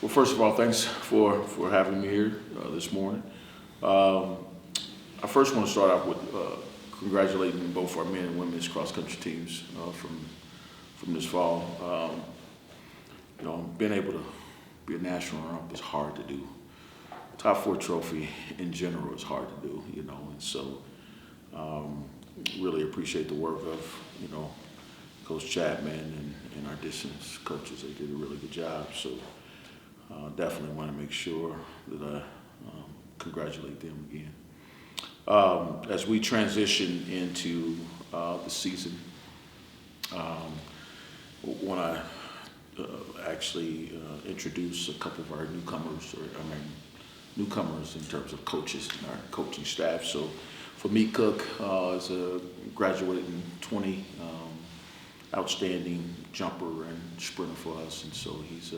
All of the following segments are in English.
Well, first of all, thanks for having me here this morning. I first want to start off with congratulating both our men and women's cross-country teams from this fall. Being able to be a national runner-up is hard to do. Top 4 trophy in general is hard to do, and so really appreciate the work of, Coach Chapman and our distance coaches. They did a really good job. So definitely want to make sure that I congratulate them again. As we transition into the season, when I actually introduce a couple of our newcomers in terms of coaches and our coaching staff. So for me, Cook is a graduating 20 outstanding jumper and sprinter for us, and so he's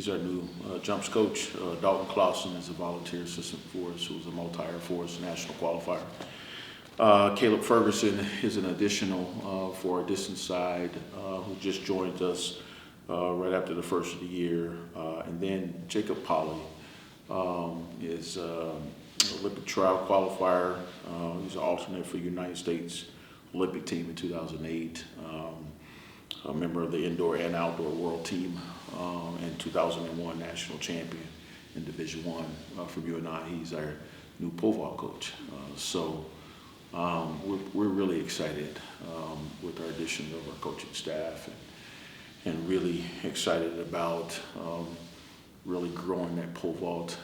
our new jumps coach. Dalton Clausen is a volunteer assistant for us, who's a multi-Air Force national qualifier. Caleb Ferguson is an additional for our distance side, who just joined us right after the first of the year. And then Jacob Polly is an Olympic trial qualifier. He's an alternate for United States Olympic team in 2008. A member of the indoor and outdoor world team, and 2001 national champion in Division I from UNI. He's our new pole vault coach. So we're really excited with our addition of our coaching staff, and really excited about really growing that pole vault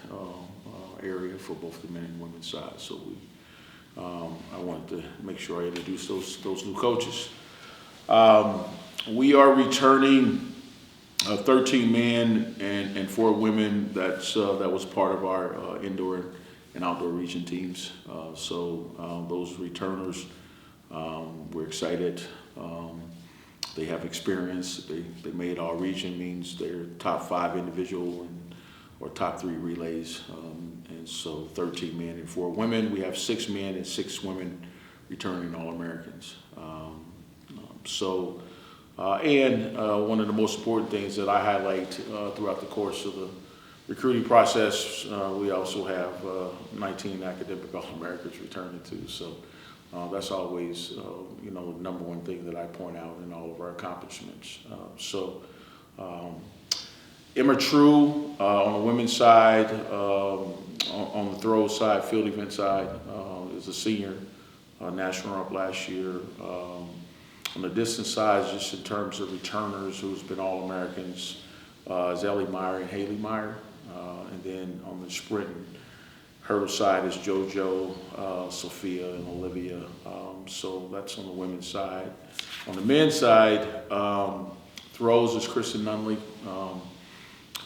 area for both the men and women's side. So I wanted to make sure I introduce those new coaches. We are returning 13 men and 4 women. That was part of our indoor and outdoor region teams. So those returners, we're excited. They have experience. They made all region, means they're top 5 individual or top 3 relays. And so 13 men and 4 women. We have 6 men and 6 women returning All-Americans. And one of the most important things that I highlight throughout the course of the recruiting process, we also have 19 academic All-Americans returning too. So that's always, the number one thing that I point out in all of our accomplishments. Emma True on the women's side, on the throw side, field event side, is a senior, national runner-up last year. On the distance side, just in terms of returners who's been All-Americans, is Ellie Meyer and Haley Meyer. And then on the sprint and hurdle side is JoJo, Sophia, and Olivia. So that's on the women's side. On the men's side, throws is Kristen Nunley,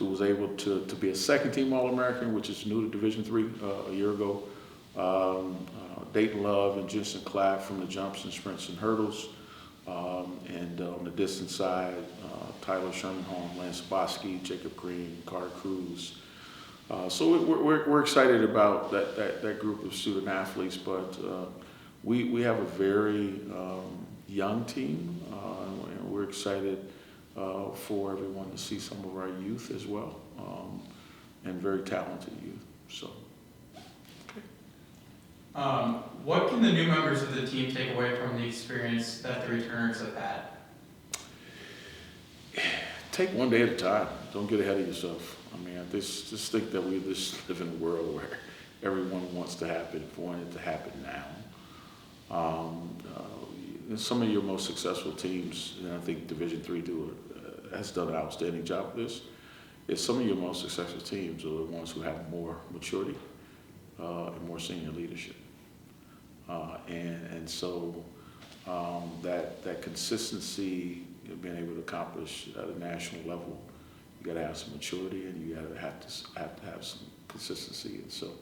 who was able to be a second-team All-American, which is new to Division III a year ago. Dayton Love and Jensen Clapp from the jumps and sprints and hurdles. And on the distance side, Tyler Sherman-Holm, Lance Bosky, Jacob Green, Carter Cruz. So we're excited about that group of student athletes, but we have a very young team, and we're excited for everyone to see some of our youth as well, and very talented youth. So. What can the new members of the team take away from the experience that the returners have had? Take one day at a time. Don't get ahead of yourself. I mean, just think that we just live in a world where everyone wants it to happen now. Some of your most successful teams, and I think Division III has done an outstanding job with this, is some of your most successful teams are the ones who have more maturity and more senior leadership. So that consistency of being able to accomplish at a national level, you got to have some maturity, and you got to have to have some consistency. And so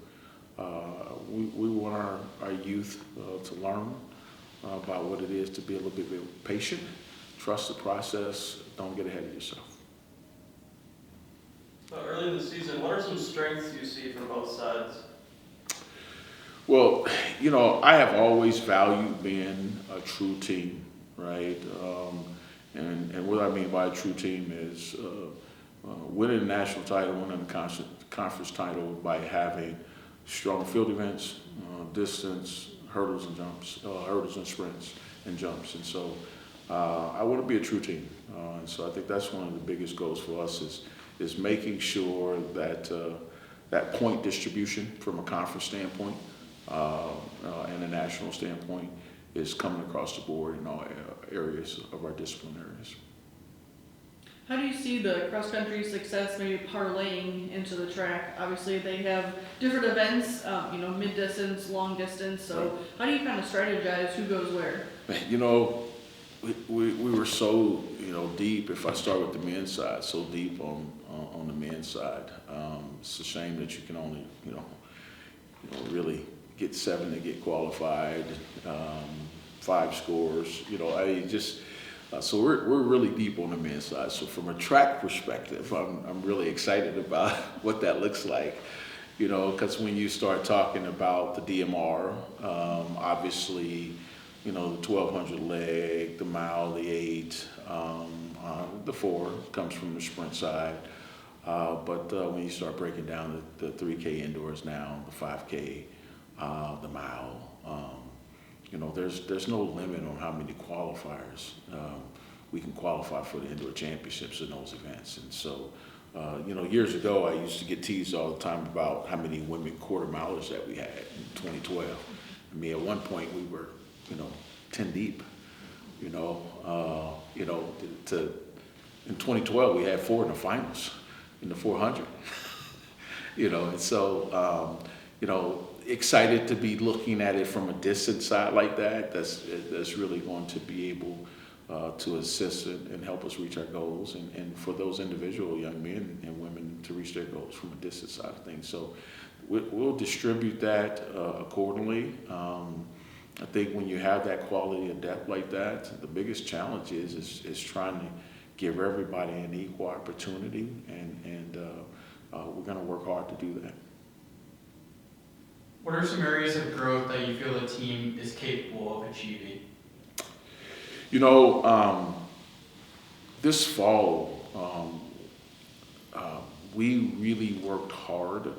we want our youth to learn about what it is to be a little bit patient, trust the process, don't get ahead of yourself. Early in the season, what are some strengths you see from both sides? Well, I have always valued being a true team, right? And what I mean by a true team is winning the national title, winning the conference title by having strong field events, distance, hurdles and jumps, hurdles and sprints and jumps. And so I want to be a true team. And so I think that's one of the biggest goals for us is making sure that that point distribution from a conference standpoint and a national standpoint is coming across the board in all areas of our discipline areas. How do you see the cross-country success maybe parlaying into the track? Obviously, they have different events, mid-distance, long distance. So how do you kind of strategize who goes where? We were so, deep, if I start with the men's side, so deep on the men's side. It's a shame that you can only, really get 7 to get qualified, 5 scores, so we're really deep on the men's side. So from a track perspective, I'm really excited about what that looks like, because when you start talking about the DMR, obviously, the 1,200 leg, the mile, the 8, the 4 comes from the sprint side. But when you start breaking down the 3K indoors now, the 5K, the mile, there's no limit on how many qualifiers we can qualify for the indoor championships in those events. And so, years ago, I used to get teased all the time about how many women quarter milers that we had in 2012. I mean, at one point we were, 10 deep. In 2012 we had 4 in the finals in the 400. And so, excited to be looking at it from a distance side like that. That's really going to be able to assist and help us reach our goals, and for those individual young men and women to reach their goals from a distance side of things. So we'll distribute that accordingly. I think when you have that quality of depth like that, the biggest challenge is trying to give everybody an equal opportunity, and we're going to work hard to do that. What are some areas of growth that you feel the team is capable of achieving? This fall, we really worked hard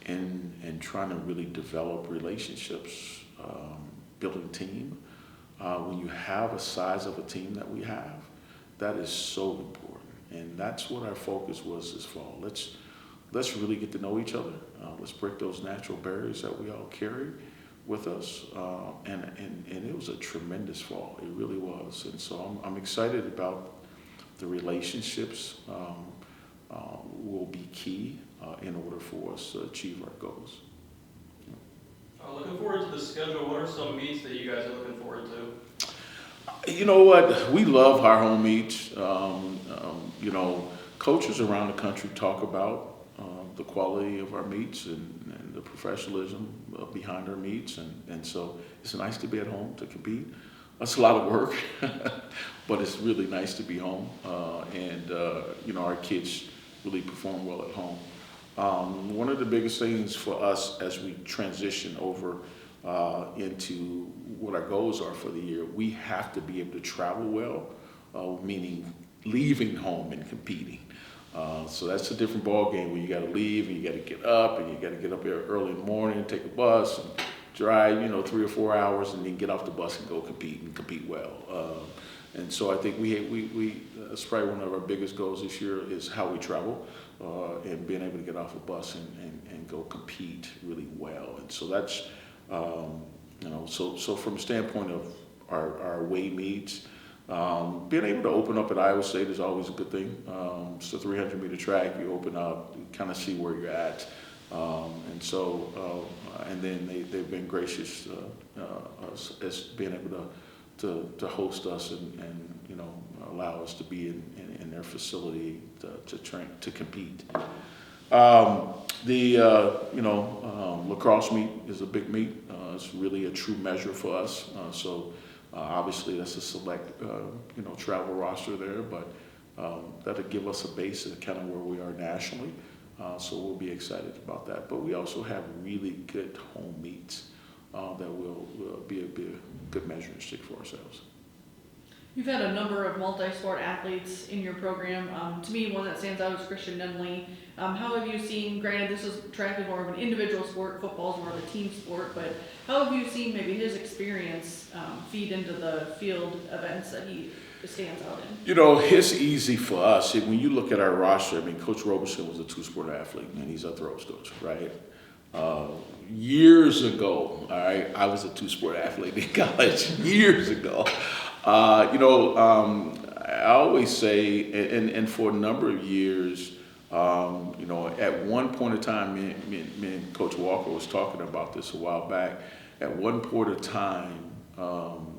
in trying to really develop relationships, building team. When you have a size of a team that we have, that is so important. And that's what our focus was this fall. Let's really get to know each other. Let's break those natural barriers that we all carry with us. And it was a tremendous fall. It really was. And so I'm excited about the relationships will be key in order for us to achieve our goals. Looking forward to the schedule. What are some meets that you guys are looking forward to? You know what? We love our home meets. Coaches around the country talk about the quality of our meets and the professionalism behind our meets. And so it's nice to be at home to compete. That's a lot of work, but it's really nice to be home. Our kids really perform well at home. One of the biggest things for us as we transition over into what our goals are for the year, we have to be able to travel well, meaning leaving home and competing. So that's a different ball game when you got to leave and you got to get up and you got to get up here early in the morning, take a bus, and drive 3 or 4 hours, and then get off the bus and go compete well. And so I think we that's probably one of our biggest goals this year is how we travel and being able to get off a bus and go compete really well. And so that's so from a standpoint of our away meets. Being able to open up at Iowa State is always a good thing. It's a 300-meter track. You open up, you kind of see where you're at. And then they've been gracious as being able to host us and allow us to be in their facility to train, to compete. Lacrosse meet is a big meet. It's really a true measure for us. Obviously, that's a select, travel roster there, but that'll give us a base of kind of where we are nationally. So we'll be excited about that. But we also have really good home meets that will be a good measuring stick for ourselves. You've had a number of multi-sport athletes in your program. To me, one that stands out is Christian Nunley. How have you seen, granted this is track is more of an individual sport, football is more of a team sport, but how have you seen maybe his experience feed into the field events that he stands out in? You know, it's easy for us. When you look at our roster, I mean, Coach Roberson was a two-sport athlete, and he's our throws coach, right? Years ago, all right, I was a two-sport athlete in college, years ago. I always say, and for a number of years, at one point in time, me and Coach Walker was talking about this a while back. At one point in time,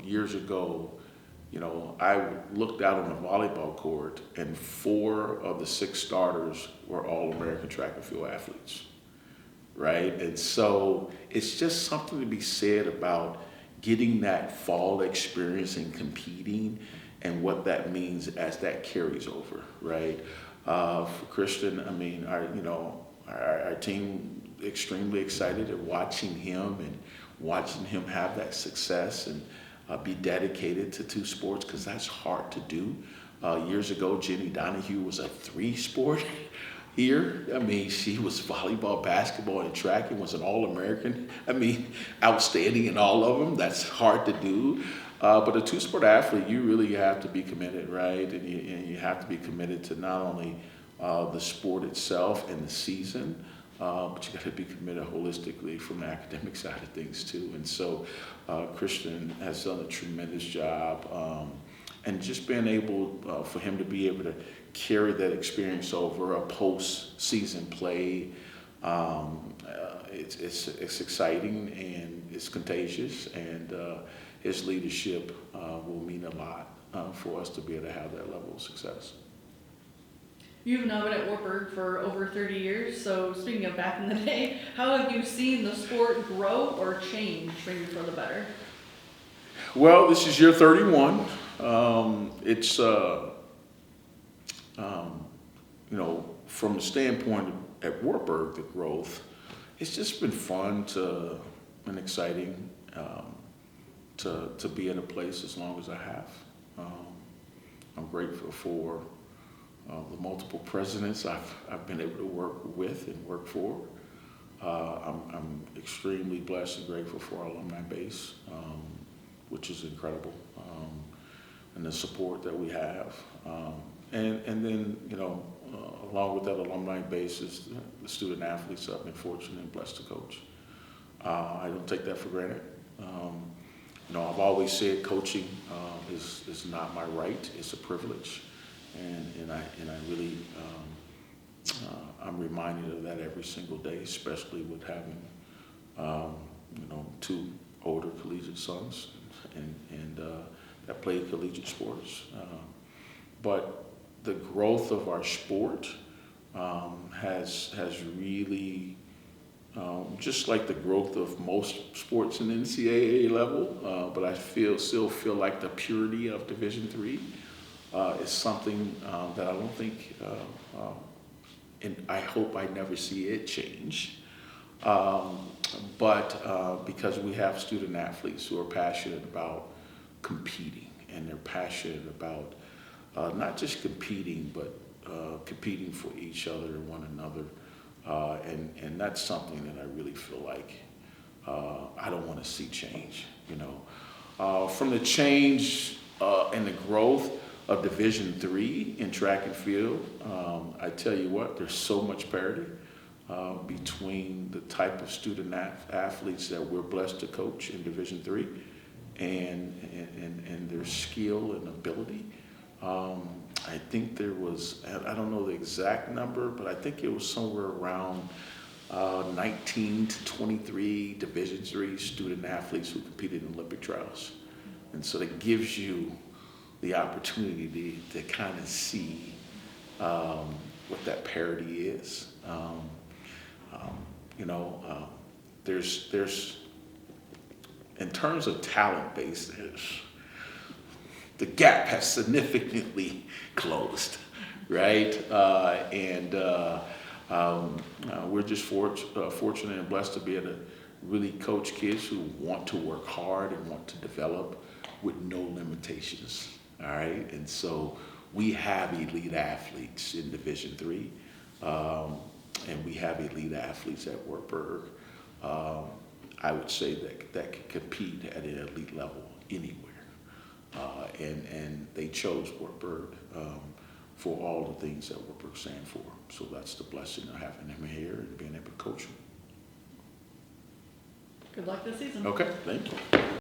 years ago, I looked out on the volleyball court, and 4 of the 6 starters were All-American track and field athletes, right? And so it's just something to be said about getting that fall experience and competing and what that means as that carries over, right? For Christian, I mean, our team extremely excited at watching him and watching him have that success and be dedicated to 2 sports, because that's hard to do. Years ago, Jenny Donahue was a 3-sport here. I mean, she was volleyball, basketball, and track, and was an All-American. I mean, outstanding in all of them. That's hard to do. But a 2-sport athlete, you really have to be committed, right? And you have to be committed to not only the sport itself and the season, but you got to be committed holistically from the academic side of things too. And so Christian has done a tremendous job, and just being able for him to be able to carry that experience over a post-season play, it's exciting and it's contagious, and his leadership will mean a lot for us to be able to have that level of success. You've now been at Wartburg for over 30 years, so speaking of back in the day, how have you seen the sport grow or change maybe for the better? Well, this is year 31. It's from the standpoint at Wartburg, the growth, it's just been fun and exciting to be in a place as long as I have. I'm grateful for the multiple presidents I've been able to work with and work for. I'm extremely blessed and grateful for our alumni base, which is incredible, and the support that we have. And then, along with that alumni base is the student athletes I've been fortunate and blessed to coach. I don't take that for granted. I've always said coaching is not my right, it's a privilege. And I really, I'm reminded of that every single day, especially with having, 2 older collegiate sons and that play collegiate sports. But the growth of our sport has really, just like the growth of most sports in the NCAA level, but I still feel like the purity of Division III is something that I don't think, and I hope I never see it change. But because we have student athletes who are passionate about competing, and they're passionate about not just competing, but competing for each other and one another. And that's something that I really feel like I don't want to see change, From the change and the growth of Division III in track and field, I tell you what, there's so much parity between the type of student athletes that we're blessed to coach in Division III and their skill and ability. I think there was, I don't know the exact number, but I think it was somewhere around 19 to 23 Division III student athletes who competed in Olympic trials. And so that gives you the opportunity to kind of see what that parity is. There's in terms of talent base, the gap has significantly closed, right? We're just fortunate and blessed to be able to really coach kids who want to work hard and want to develop with no limitations. all right? And so we have elite athletes in Division III, and we have elite athletes at Wartburg. I would say that can compete at an elite level anywhere. And they chose Wartburg for all the things that Wartburg stand for. So that's the blessing of having him here and being able to coach him. Good luck this season. Okay, thank you.